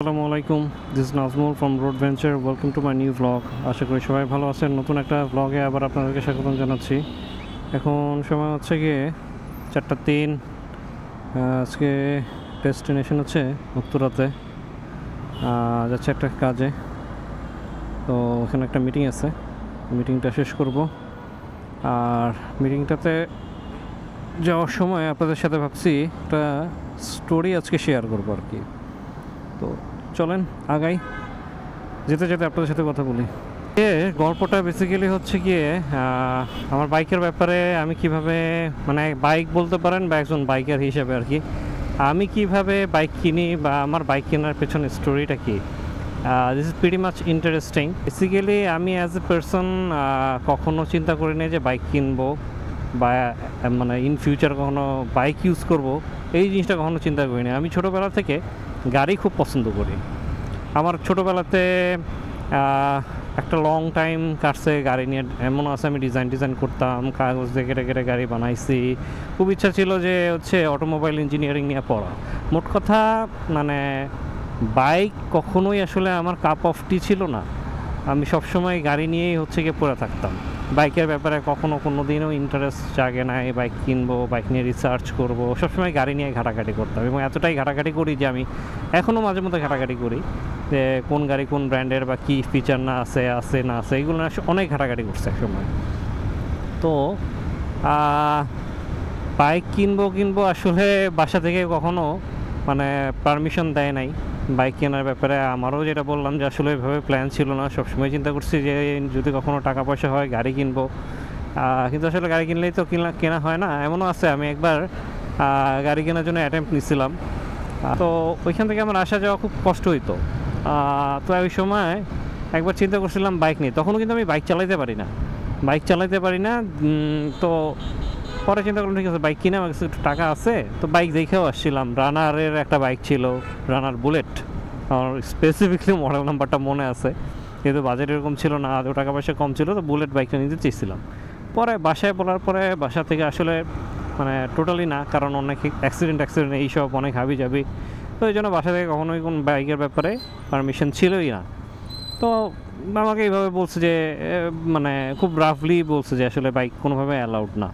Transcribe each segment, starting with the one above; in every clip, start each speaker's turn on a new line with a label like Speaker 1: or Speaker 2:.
Speaker 1: আসসালামু আলাইকুম, this is Nazmul from road venture. Welcome to my new blog. আশা করি সবাই ভালো আছেন। নতুন একটা ব্লগে আবার আপনাদেরকে স্বাগতম জানাচ্ছি। এখন সময় হচ্ছে গিয়ে 4:03। আজকে ডেস্টিনেশন হচ্ছে উত্তরাতে, যাচ্ছে একটা কাজে। তো ওখানে একটা মিটিং আছে, মিটিংটা শেষ করব। আর মিটিংটাতে যাওয়ার সময় আপনাদের সাথে ভাবছি একটা স্টোরি আজকে শেয়ার করবো আর কি। তো চলেন আগাই, যেতে যেতে আপনাদের সাথে কথা বলি। গল্পটা বেসিক্যালি হচ্ছে গিয়ে আমার বাইকের ব্যাপারে। আমি কিভাবে, মানে বাইক বলতে পারেন বা একজন বাইকার হিসেবে আর কি, আমি কিভাবে বাইক কিনি বা আমার বাইক কেনার পেছনে স্টোরিটা কি। This is pretty much interesting. Basically আমি অ্যাজ এ পারসন কখনো চিন্তা করি না যে বাইক কিনবো বা মানে ইন ফিউচার কখনো বাইক ইউজ করব, এই জিনিসটা কখনো চিন্তা করি না। আমি ছোটোবেলা থেকে গাড়ি খুব পছন্দ করি। আমার ছোটোবেলাতে একটা লং টাইম কাটছে গাড়ি নিয়ে। এমন আছে আমি ডিজাইন করতাম, কাগজ দিয়ে কেটে কেটে গাড়ি বানাইছি। খুব ইচ্ছা ছিল যে হচ্ছে অটোমোবাইল ইঞ্জিনিয়ারিং নিয়ে পড়া। মোট কথা মানে বাইক কখনোই আসলে আমার কাপ অফ টি ছিল না। আমি সবসময় গাড়ি নিয়েই হচ্ছে গিয়ে পড়ে থাকতাম। বাইকের ব্যাপারে কখনো কোনো দিনও ইন্টারেস্ট জাগে নাই, বাইক কিনবো, বাইক নিয়ে রিসার্চ করবো। সবসময় গাড়ি নিয়ে ঘাটাঘাটি করতাম এবং এতটাই ঘাটাঘাটি করি যে আমি এখনও মাঝে মধ্যে ঘাটাঘাটি করি যে কোন গাড়ি কোন ব্র্যান্ডের বা কী ফিচার না আছে না আছে, এগুলো না অনেক ঘাটাঘাটি করছে এক সময়। তো বাইক কিনবো আসলে বাসা থেকে কখনো মানে পারমিশন দেয় নাই বাইক কেনার ব্যাপারে। আমারও যেটা বললাম যে আসলে এভাবে প্ল্যান ছিল না। সবসময় চিন্তা করছি যে যদি কখনো টাকা পয়সা হয় গাড়ি কিনবো, কিন্তু আসলে গাড়ি কিনলেই তো কেনা হয় না। এমনও আছে আমি একবার গাড়ি কেনার জন্য অ্যাটেম্প্ট নিয়েছিলাম। তো ওইখান থেকে আমার আসা যাওয়া খুব কষ্ট হইতো। তো ওই সময় একবার চিন্তা করছিলাম বাইক নিয়ে। তখনও কিন্তু আমি বাইক চালাইতে পারি না। তো পরে চিন্তা করলাম ঠিক আছে বাইক কিনে, আমার কাছে একটু টাকা আছে। তো বাইক দেখেও আসছিলাম, রানারের একটা বাইক ছিল, রানার বুলেট। আমার স্পেসিফিকলি মডেল নাম্বারটা মনে আছে, কিন্তু বাজেট এরকম ছিল না, আদৌ টাকা পয়সা কম ছিল। তো বুলেট বাইকটা নিতে চেয়েছিলাম। পরে বাসায় বলার পরে বাসা থেকে আসলে মানে টোটালি না, কারণ অনেক অ্যাক্সিডেন্ট এইসব অনেক হাবি যাবি। তো এই জন্য বাসা থেকে কখনোই কোন বাইকের ব্যাপারে পারমিশন ছিলই না। তো আমাকে এইভাবে বলছে যে মানে খুব রাফলি বলছে যে আসলে বাইক কোনোভাবে অ্যালাউড না।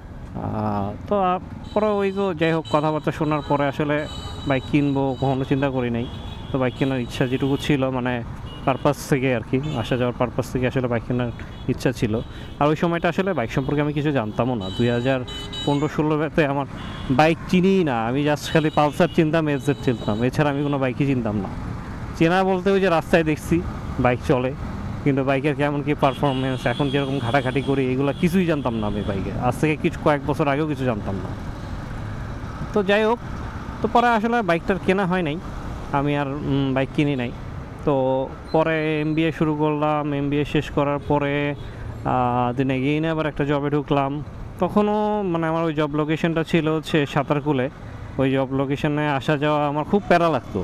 Speaker 1: তো পরে ওই তো যাই হোক, কথাবার্তা শোনার পরে আসলে বাইক কিনবো কখনো চিন্তা করি নাই। তো বাইক কেনার ইচ্ছা যেটুকু ছিল মানে পারপাস থেকে আর কি, আসা যাওয়ার পারপাস থেকে আসলে বাইক কেনার ইচ্ছা ছিল। আর ওই সময়টা আসলে বাইক সম্পর্কে আমি কিছু জানতামও না। 2015-16-তে আমার বাইক চিনিই না। আমি জাস্ট খালি পালসার চিনতাম, এফজেড চিনতাম, এছাড়া আমি কোনো বাইকই চিনতাম না। চেনা বলতে ওই যে রাস্তায় দেখছি বাইক চলে, কিন্তু বাইকের কেমন কী পারফরমেন্স, এখন যেরকম ঘাটাঘাটি করি, এগুলো কিছুই জানতাম না আমি বাইকে। আজ থেকে কয়েক বছর আগেও কিছু জানতাম না। তো যাই হোক, তো পরে আসলে বাইকটার কেনা হয় নাই, আমি আর বাইক কিনি নাই। তো পরে এমবিএ শুরু করলাম। এমবিএ শেষ করার পরে দিন এগিয়ে আবার একটা জবে ঢুকলাম। তখনও মানে আমার ওই জব লোকেশনটা ছিল হচ্ছে সাঁতারকুলে। ওই জব লোকেশনে আসা যাওয়া আমার খুব প্যারা লাগতো।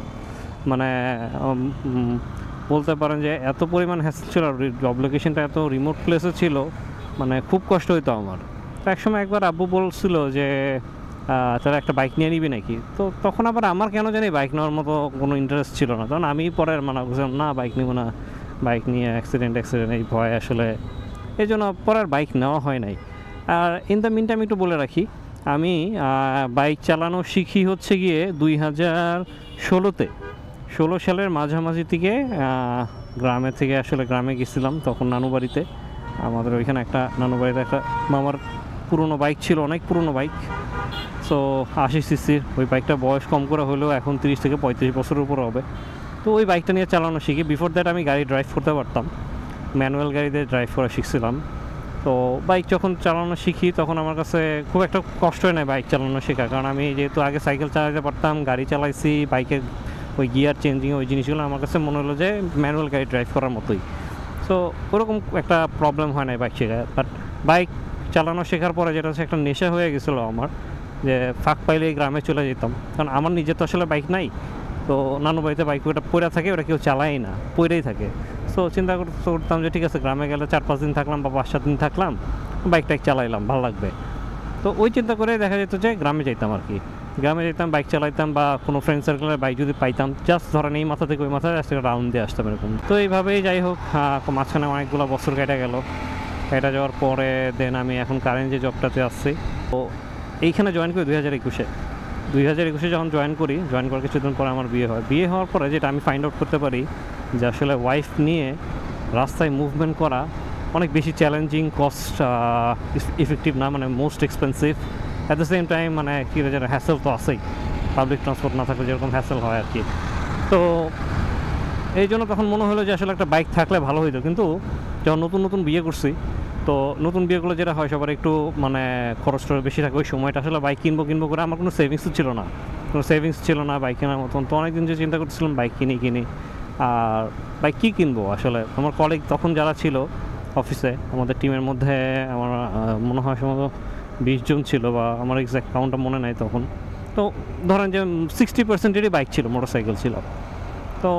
Speaker 1: মানে বলতে পারেন যে এত পরিমাণ হ্যাসেল ছিল, জব লোকেশনটা এত রিমোট প্লেসে ছিল, মানে খুব কষ্ট হইতো আমার। তো একসময় একবার আব্বু বলছিল যে তারা একটা বাইক নিয়ে নিবি নাকি। তো তখন আবার আমার কেন জানি বাইক নেওয়ার মতো কোনো ইন্টারেস্ট ছিল না। তখন আমি পরে মানা করছিলাম না, বাইক নিব না, বাইক নিয়ে অ্যাক্সিডেন্ট এই ভয় আসলে, এই জন্য পরে বাইক নেওয়া হয় নাই। আর ইন দ্য মিন টাইম একটু বলে রাখি, আমি বাইক চালানো শিখি হচ্ছে গিয়ে 2016-তে। 16 সালের মাঝামাঝি থেকে গ্রামে থেকে আসলে গ্রামে গেছিলাম তখন নানু বাড়িতে। আমাদের ওইখানে একটা নানু বাড়িতে একটা মামার পুরনো বাইক ছিল, অনেক পুরনো বাইক। সো 80 সিসির ওই বাইকটা বয়স কম করে হলেও এখন 30-35 বছরের উপর হবে। তো ওই বাইকটা নিয়ে চালানো শিখি। বিফোর দ্যাট আমি গাড়ি ড্রাইভ করতে পারতাম, ম্যানুয়াল গাড়িতে ড্রাইভ করা শিখছিলাম। তো বাইক যখন চালানো শিখি তখন আমার কাছে খুব একটা কষ্ট হয় না বাইক চালানো শেখা, কারণ আমি যেহেতু আগে সাইকেল চালাতে পারতাম, গাড়ি চালাইছি, বাইকের ওই গিয়ার চেঞ্জিং ওই জিনিসগুলো আমার কাছে মনে হলো যে ম্যানুয়াল গাড়ি ড্রাইভ করার মতোই। সো ওরকম একটা প্রবলেম হয় না বাইক শেখায়। বাট বাইক চালানো শেখার পরে যেটা হচ্ছে একটা নেশা হয়ে গেছিলো আমার, যে ফাঁক পাইলেই গ্রামে চলে যেতাম, কারণ আমার নিজের তো আসলে বাইক নাই। তো নানু বাড়িতে বাইক ওটা পড়ে থাকে, ওটা কেউ চালায় না, পড়েই থাকে। সো চিন্তা করতাম যে ঠিক আছে গ্রামে গেলে 4-5 দিন থাকলাম বা 5-7 দিন থাকলাম, বাইক টাইক চালাইলাম, ভালো লাগবে। তো ওই চিন্তা করে দেখা যেত যে গ্রামে যাইতাম আর কি। গ্রামে যেতাম, বাইক চালাইতাম বা কোনো ফ্রেন্ড সার্কেলের বাইক যদি পাইতাম, জাস্ট ধরেন এই মাথা থেকে ওই মাথায় জাস্ট একটা রাউন্ড দিয়ে আসতাম এরকম। তো এইভাবেই যাই হোক মাঝখানে অনেকগুলো বছর কেটে গেল। কেটে যাওয়ার পরে দেন আমি এখন কারেন্ট যে জবটাতে আসছি, তো এইখানে জয়েন করি 2021-এ যখন জয়েন করার কিছুদিন পরে আমার বিয়ে হয়। বিয়ে হওয়ার পরে যেটা আমি ফাইন্ড আউট করতে পারি যে আসলে ওয়াইফ নিয়ে রাস্তায় মুভমেন্ট করা অনেক বেশি চ্যালেঞ্জিং, কস্ট ইফেক্টিভ না, মানে most expensive. At the same time মানে কী যেন হ্যাসেল তো আছেই, পাবলিক ট্রান্সপোর্ট না থাকলে যেরকম হ্যাসেল হয় আর কি। তো এই জন্য তখন মনে হলো যে আসলে একটা বাইক থাকলে ভালো হইতো। কিন্তু যখন নতুন বিয়ে করছি, তো নতুন বিয়েগুলো যেটা হয় সবার একটু মানে খরচটা বেশি থাকে ওই সময়টা। আসলে বাইক কিনবো করে আমার কোনো সেভিংসও ছিল না বাইক কেনার মতন। তো অনেকদিন যে চিন্তা করছিলাম বাইক কিনি, আর বাইক কী কিনবো আসলে। আমার কলিগ তখন যারা ছিল অফিসে, আমাদের টিমের মধ্যে আমার মনে হয় সম্ভবত 20 জন ছিল, বা আমার এক্স্যাক্ট কাউন্টটা মনে নাই তখন। তো ধরেন যে 60%-এরই বাইক ছিল, মোটরসাইকেল ছিল। তো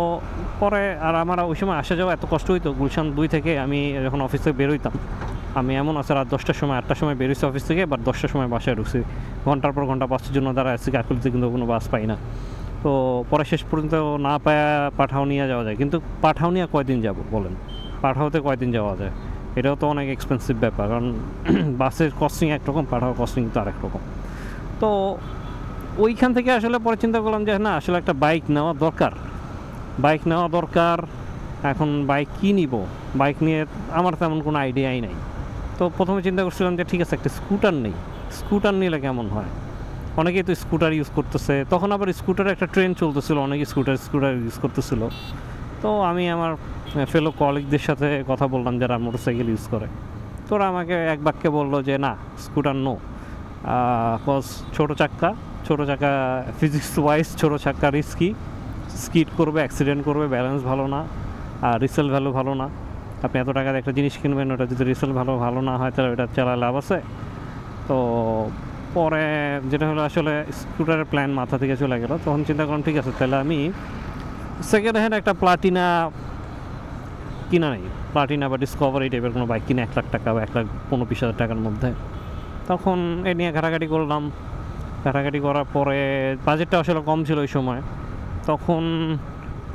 Speaker 1: পরে আর আমার ওই সময় আসা যাওয়া এত কষ্ট হইতো, গুলশান 2 থেকে আমি যখন অফিস থেকে বেরোইতাম, আমি এমন আছে রাত 10টার সময় 8টার সময় বেরোইছি অফিস থেকে, এবার 10টার সময় বাসায় ঢুকছি। ঘন্টার পর ঘন্টা বাসের জন্য দাঁড়ায় আসছি, কাকুলিতে কিন্তু কোনো বাস পাই না। তো পরে শেষ পর্যন্ত না পায়া পাঠাও নিয়ে যাওয়া যায়, কিন্তু পাঠাও নিয়ে কয়দিন যাব বলেন, পাঠাওতে কয়দিন যাওয়া যায়, এটাও তো অনেক এক্সপেন্সিভ ব্যাপার। কারণ বাসের কস্টিং একরকম, পাঠাও কস্টিং তো আরেক রকম। তো ওইখান থেকে আসলে পরে চিন্তা করলাম যে না, আসলে একটা বাইক নেওয়া দরকার। এখন বাইক কী নিব, বাইক নিয়ে আমার তেমন কোনো আইডিয়াই নাই। তো প্রথমে চিন্তা করছিলাম যে ঠিক আছে একটা স্কুটার নিলে কেমন হয়। অনেকেই তো স্কুটার ইউজ করতেছে, তখন আবার স্কুটারের একটা ট্রেন্ড চলতেছিল, অনেকে স্কুটার ইউজ করতেছিল। তো আমি আমার ফেলো কলিগদের সাথে কথা বললাম যারা মোটরসাইকেল ইউজ করে, তোরা আমাকে এক বাক্যে বললো যে না, স্কুটার নো, কজ ছোটো চাক্কা ফিজিক্স ওয়াইজ ছোটো চাক্কা রিস্কি, স্কিড করবে, অ্যাক্সিডেন্ট করবে, ব্যালেন্স ভালো না, আর রিসেল ভ্যালু ভালো না। আপনি এত টাকার একটা জিনিস কিনবেন, ওটা যদি রিসেল ভালো না হয় তাহলে ওটা চালায় লাভ আছে। তো পরে যেটা হলো আসলে স্কুটারের প্ল্যান মাথা থেকে চলে গেল। তখন চিন্তা করলাম ঠিক আছে, তাহলে আমি সেকেন্ড হ্যান্ড একটা প্লাটিনা বা ডিসকভার এই টাইপের কোনো বাইক কিনে 1 লাখ টাকা বা 1,15,20,000 টাকার মধ্যে। তখন এ নিয়ে ঘাটাঘাটি করলাম। ঘাটাঘাটি করার পরে বাজেটটা আসলে কম ছিল ওই সময়। তখন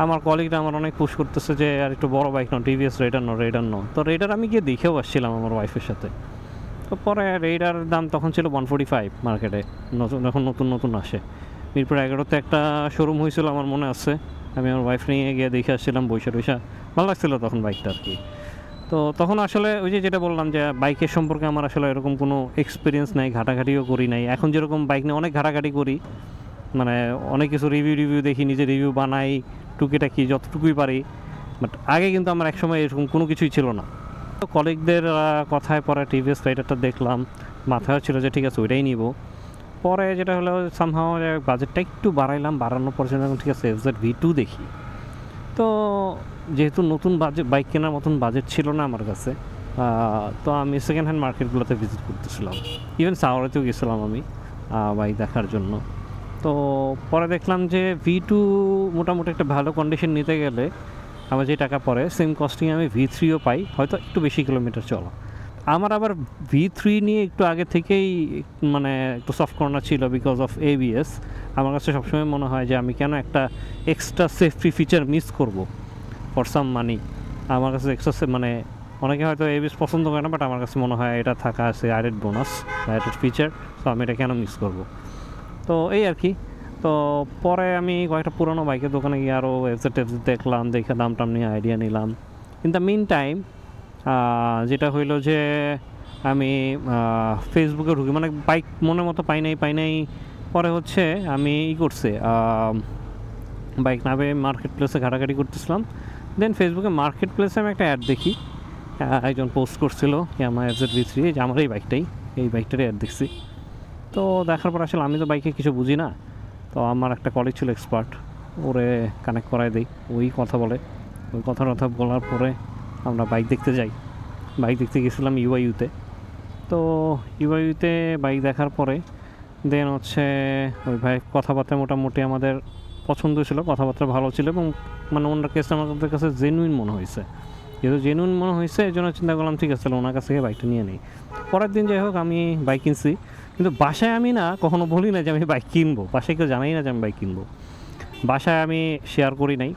Speaker 1: আমার কলিগরা আমার অনেক পুশ করতেছে যে আর একটু বড় বাইক নাও, টিভিএস রেডার নাও। তো রেডার আমি গিয়ে দেখেও আসছিলাম আমার ওয়াইফের সাথে। তো পরে রেডার দাম তখন ছিল 145 মার্কেটে, যখন নতুন আসে। মিরপুর 11-তে একটা শোরুম হয়েছিল আমার মনে আছে, আমি আমার ওয়াইফ নিয়ে গিয়ে দেখে আসছিলাম বৈশা ভালো লাগছিল তখন বাইকটা আর কি। তো তখন আসলে ওই যেটা বললাম যে বাইকের সম্পর্কে আমার আসলে এরকম কোনো এক্সপিরিয়েন্স নাই, ঘাটাঘাটিও করি নাই। এখন যেরকম বাইক নিয়ে অনেক ঘাটাঘাটি করি, মানে অনেক কিছু রিভিউ দেখি, নিজে রিভিউ বানাই, টুকিটাকি যতটুকুই পারি। বাট আগে কিন্তু আমার একসময় এরকম কোনো কিছুই ছিল না। তো কলিগদের কথায় পরে টিভিএস রাইডারটা দেখলাম, মাথায় ছিল যে ঠিক আছে ওইটাই নিব। পরে যেটা হলো সামহাও বাজেটটা একটু বাড়ানোর পর ঠিক আছে এফজেড V2 দেখি। তো যেহেতু নতুন বাইক কেনার মতন বাজেট ছিল না আমার কাছে, তো আমি সেকেন্ড হ্যান্ড মার্কেটগুলোতে ভিজিট করতেছিলাম, ইভেন সাওয়ারেতেও গেছিলাম আমি বাইক দেখার জন্য। তো পরে দেখলাম যে V2 মোটামুটি একটা ভালো কন্ডিশন নিতে গেলে আমার যে টাকা পড়ে সেম কস্টিং আমি V3ও পাই, হয়তো একটু বেশি কিলোমিটার চলা। আমার আবার V3 নিয়ে একটু আগে থেকেই মানে একটু সফট কর্নার ছিল বিকজ অফ ABS। আমার কাছে সবসময় মনে হয় যে আমি কেন একটা এক্সট্রা সেফটি ফিচার মিস করব ফর সাম মানি। আমার কাছে এক্সট্রা মানে অনেকে হয়তো ABS পছন্দ করে না, বাট আমার কাছে মনে হয় এটা থাকা আছে অ্যাডেড বোনাস, অ্যাডেড ফিচার, তো আমি এটা কেন মিস করব। তো এই আর কি। তো পরে আমি কয়েকটা পুরোনো বাইকের দোকানে গিয়ে আরও এফজেড দেখলাম, দেখে দাম নিয়ে আইডিয়া নিলাম। ইন দ্য মিন টাইম যেটা হইলো যে আমি ফেসবুকে ঢুকি, মানে বাইক মনের মতো পাই নাই। পরে হচ্ছে আমি করছি বাইক নামে মার্কেট প্লেসে ঘাটাঘাটি করতেছিলাম। দেন ফেসবুকে মার্কেট প্লেসে আমি একটা অ্যাড দেখি, একজন পোস্ট করছিল আমার এফজেড V3, যে আমার এই বাইকটারই অ্যাড দেখছি। তো দেখার পর আসলে আমি তো বাইকে কিছু বুঝি না, তো আমার একটা কলিগ ছিল এক্সপার্ট, ওরে কানেক্ট করায় দিই, ওই কথা বলার পরে আমরা বাইক দেখতে গেছিলাম UIU-তে। তো UIU-তে বাইক দেখার পরে দেন হচ্ছে ওই ভাই কথাবার্তা মোটামুটি আমাদের পছন্দ ছিল, কথাবার্তা ভালো ছিল, এবং মানে ওনার কেসটা আমাদের কাছে জেনুইন মনে হয়েছে। যেহেতু জেনুইন মনে হয়েছে এই জন্য চিন্তা করলাম ঠিক আছে ওনার কাছ থেকে বাইকটা নিয়ে নিই। পরের দিন যাই হোক আমি বাইক কিনছি, কিন্তু বাসায় আমি না কখনো বলি না যে আমি বাইক কিনবো, বাসায় কেউ জানাই না যে আমি বাইক কিনবো, বাসায় আমি শেয়ার করি নাই।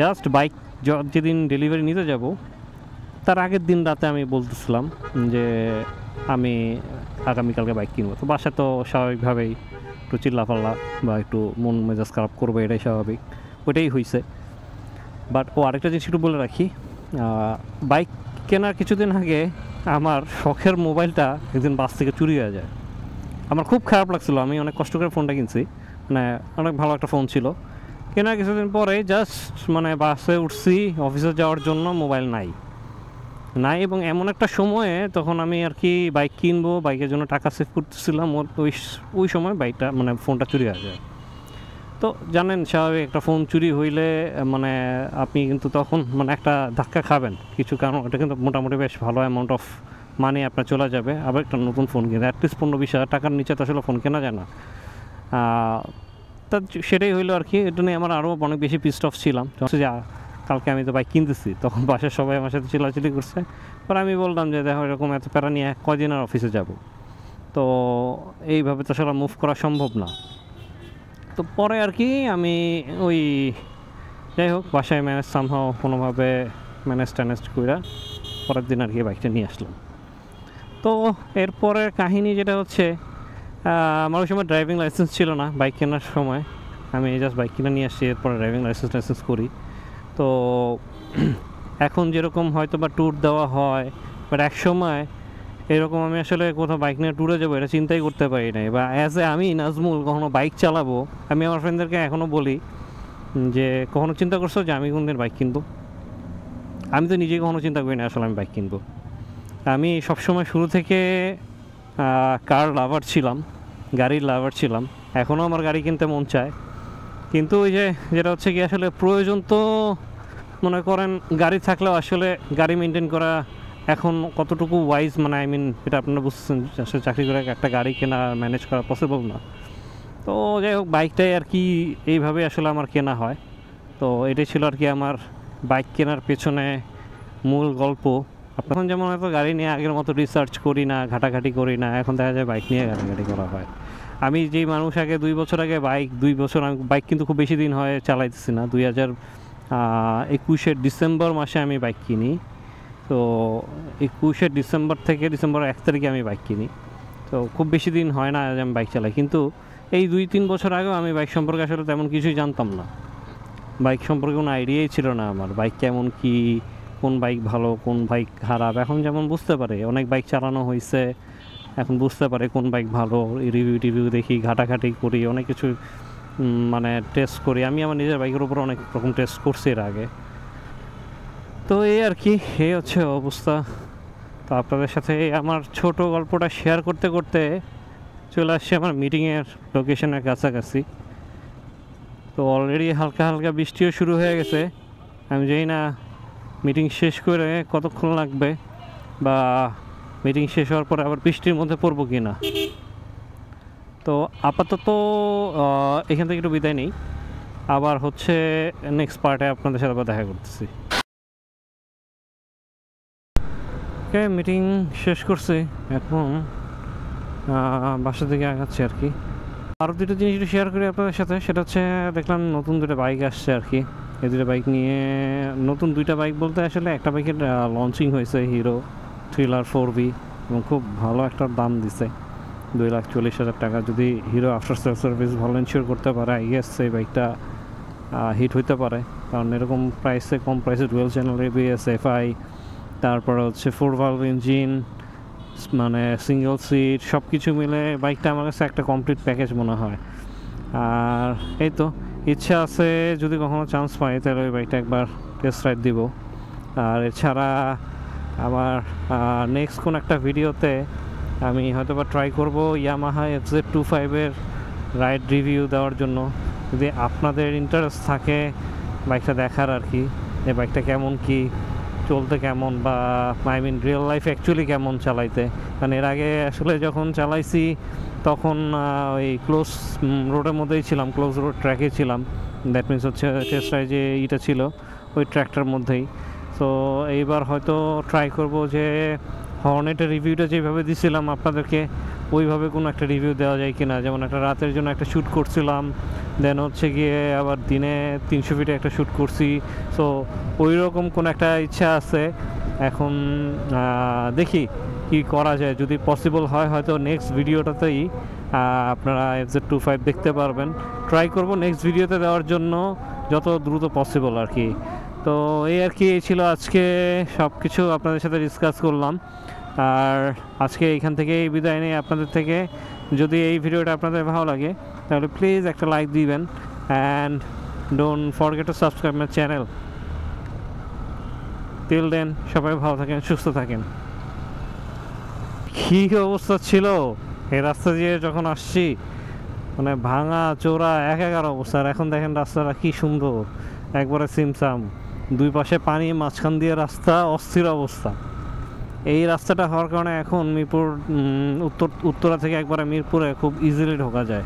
Speaker 1: জাস্ট বাইক যেদিন ডেলিভারি নিতে যাব তার আগের দিন রাতে আমি বলতেছিলাম যে আমি আগামীকালকে বাইক কিনবো। তো বাসায় তো স্বাভাবিকভাবেই একটু চিল্লাফাল্লা বা একটু মন মেজাজ খারাপ করবে, এটাই স্বাভাবিক, ওইটাই হয়েছে। বাট আরেকটা জিনিস একটু বলে রাখি, বাইক কেনার কিছুদিন আগে আমার শখের মোবাইলটা একদিন বাস থেকে চুরি হয়ে যায়। আমার খুব খারাপ লাগছিলো, আমি অনেক কষ্ট করে ফোনটা কিনছি, মানে অনেক ভালো একটা ফোন ছিল। কেনার কিছুদিন পরে জাস্ট মানে বাসে উঠছি অফিসে যাওয়ার জন্য, মোবাইল নাই। এবং এমন একটা সময়ে তখন আমি আর কি বাইক কিনবো, বাইকের জন্য টাকা সেভ করতেছিলাম, ওই সময় বাইকটা মানে ফোনটা চুরি হয়ে যায়। তো জানেন স্বাভাবিক, একটা ফোন চুরি হইলে মানে আপনি কিন্তু তখন মানে একটা ধাক্কা খাবেন কিছু, কারণ এটা কিন্তু মোটামুটি বেশ ভালো অ্যামাউন্ট অফ মানি আপনার চলে যাবে। আবার একটা নতুন ফোন কিনে অ্যাটলিস্ট 15-20 হাজার টাকার নিচে তো আসলে ফোন কেনা যায় না। তা সেটাই হইলো আর কি। এটা নিয়ে আমার আরও অনেক বেশি পিসড অফ ছিলাম যে কালকে আমি তো বাইক কিনতেছি, তখন বাসার সবাই আমার সাথে চিল্লাচিল্লি করছে। পর আমি বললাম যে দেখো এরকম এত প্যারা নিয়ে কয়দিন আর অফিসে যাব, তো এইভাবে তো আসলে মুভ করা সম্ভব না। তো পরে আর কি আমি ওই যাই হোক বাসায় সামহাও কোনোভাবে ম্যানেজ করে পরের দিন আর কি বাইকটা নিয়ে আসলাম। তো এরপরের কাহিনী যেটা হচ্ছে, আমার ওই সময় ড্রাইভিং লাইসেন্স ছিল না বাইক কেনার সময়, আমি জাস্ট বাইক কিনে নিয়ে আসছি, এরপরে ড্রাইভিং লাইসেন্স করি। তো এখন যেরকম হয়তো বা ট্যুর দেওয়া হয়, বাট এক সময় এরকম আমি আসলে কোথাও বাইক নিয়ে ট্যুরে যাবো এটা চিন্তাই করতে পারি নাই, বা আমি নাজমুল কখনো বাইক চালাবো। আমি আমার ফ্রেন্ডদেরকে এখনও বলি যে কখনো চিন্তা করছো যে আমি কোনদিন বাইক কিনবো? আমি তো নিজেই কখনো চিন্তা করি না আসলে আমি বাইক কিনবো। আমি সবসময় শুরু থেকে কার লাভার ছিলাম, গাড়ির লাভার ছিলাম, এখনও আমার গাড়ি কিনতে মন চায়। কিন্তু ওই যেটা হচ্ছে কি, আসলে প্রয়োজন তো মনে করেন গাড়ি থাকলেও আসলে গাড়ি মেনটেন করা এখন কতটুকু ওয়াইজ, মানে এটা আপনারা বুঝছেন, আসলে চাকরি করে একটা গাড়ি কেনা ম্যানেজ করা পসিবল না। তো যাই হোক বাইকটাই আর কি এইভাবে আসলে আমার কেনা হয়। তো এটাই ছিল আর কি আমার বাইক কেনার পেছনে মূল গল্প। এখন যেমন হয়তো গাড়ি নিয়ে আগের মতো রিসার্চ করি না, ঘাটাঘাটি করি না, এখন দেখা যায় বাইক নিয়ে ঘাটাঘাটি করা হয়। আমি যেই মানুষ আগে 2 বছর আগে আমি বাইক কিন্তু খুব বেশি দিন হয় চালাইতেছি না, 2021 ডিসেম্বর মাসে আমি বাইক কিনি। তো 21 ডিসেম্বর থেকে ডিসেম্বর 1 তারিখে আমি বাইক কিনি, তো খুব বেশি দিন হয় না যে আমি বাইক চালাই। কিন্তু এই 2-3 বছর আগেও আমি বাইক সম্পর্কে আসলে তেমন কিছুই জানতাম না, বাইক সম্পর্কে কোনো আইডিয়াই ছিল না আমার, বাইক কেমন কি, কোন বাইক ভালো কোন বাইক খারাপ। এখন যেমন বুঝতে পারে, অনেক বাইক চালানো হয়েছে, এখন বুঝতে পারে কোন বাইক ভালো, রিভিউ দেখি, ঘাটাঘাটি করি, অনেক কিছু মানে টেস্ট করি। আমি আমার নিজের বাইকের উপর অনেক রকম টেস্ট করছি এর আগে। তো এই আর কি, এই হচ্ছে অবস্থা। তো আপনাদের সাথে আমার ছোট গল্পটা শেয়ার করতে করতে চলে আসছে আমার মিটিংয়ের লোকেশনের কাছাকাছি। তো অলরেডি হালকা হালকা বৃষ্টিও শুরু হয়ে গেছে, আমি জানি না মিটিং শেষ করে কতক্ষণ লাগবে, বা মিটিং শেষ হওয়ার পরে আবার বৃষ্টির মধ্যে পড়বো কি না। তো আপাতত এখান থেকে একটু বিদায় নেই, আবার হচ্ছে নেক্সট পার্টে আপনাদের সাথে আবার দেখা করতেছি। ওকে, মিটিং শেষ করছি, এখন বাসা থেকে আগাচ্ছি আর কি। আরও দুটো জিনিস একটু শেয়ার করি আপনাদের সাথে, সেটা হচ্ছে দেখলাম নতুন 2টা বাইক আসছে আর কি। এই 2টা বাইক নিয়ে, নতুন 2টা বাইক বলতে আসলে একটা বাইকের লঞ্চিং হয়েছে, হিরো থ্রিলার 4V, এবং খুব ভালো একটা দাম দিছে, 2,40,000 টাকা। যদি হিরো আফটার সেল সার্ভিস ভালো ইনশিওর করতে পারে, আই গেস এই বাইকটা হিট হইতে পারে, কারণ এরকম প্রাইসে, কম প্রাইসে ডুয়েল চ্যানেল ABS, FI, তারপরে হচ্ছে 4 ভালভ ইঞ্জিন, মানে সিঙ্গেল সিট, সব কিছু মিলে বাইকটা আমার কাছে একটা কমপ্লিট প্যাকেজ মনে হয়। আর এই তো ইচ্ছা আছে যদি কখনো চান্স পাই তাহলে ওই বাইকটা একবার টেস্ট রাইড দিব। আর এছাড়া আমার নেক্সট কোন একটা ভিডিওতে আমি হয়তো বা ট্রাই করবো ইয়ামাহা FZ25-এর রাইড রিভিউ দেওয়ার জন্য, যদি আপনাদের ইন্টারেস্ট থাকে বাইকটা দেখার আর কি, এই বাইকটা কেমন কি চলতে, কেমন বা রিয়েল লাইফ অ্যাকচুয়ালি কেমন চালাইতে। কারণ এর আগে আসলে যখন চালাইছি তখন ওই ক্লোজ রোডের মধ্যেই ছিলাম, ক্লোজ রোড ট্র্যাকে ছিলাম, দ্যাট মিনস হচ্ছে টেস্ট রাইড যে ইটা ছিল ওই ট্র্যাকটার মধ্যেই। সো এইবার হয়তো ট্রাই করব যে হর্নেটের রিভিউটা যেভাবে দিছিলাম আপনাদেরকে ওইভাবে কোনো একটা রিভিউ দেওয়া যায় কিনা। যেমন একটা রাতের জন্য একটা শ্যুট করছিলাম, দেন হচ্ছে গিয়ে আবার দিনে 300 ফিটে একটা শ্যুট করছি। সো ওই রকম কোনো একটা ইচ্ছা আছে। এখন দেখি কি করা যায়, যদি পসিবল হয় হয়তো নেক্সট ভিডিওটাতেই আপনারা FZ25 দেখতে পারবেন। ট্রাই করব নেক্সট ভিডিওতে দেওয়ার জন্য যত দ্রুত পসিবল আর কি। তো এই আর কি, এই ছিল আজকে সব কিছু আপনাদের সাথে ডিসকাস করলাম। আর আজকে এইখান থেকেই বিদায় নেই আপনাদের থেকে। যদি এই ভিডিওটা আপনাদের ভালো লাগে তাহলে প্লিজ একটা লাইক দিবেন, and don't forget to subscribe my channel. Till then সবাই ভালো থাকেন, সুস্থ থাকেন। কী অবস্থা ছিল এই রাস্তা দিয়ে যখন আসছি, মানে ভাঙা চোরা একাকার অবস্থা। আর এখন দেখেন রাস্তাটা কি সুন্দর, একবারে সিমসাম, দুই পাশে পানি, মাঝখান দিয়ে রাস্তা, অস্থির অবস্থা। এই রাস্তাটা হওয়ার কারণে এখন মিরপুর উত্তরা থেকে একবারে মিরপুরে খুব ইজিলি ঢোকা যায়।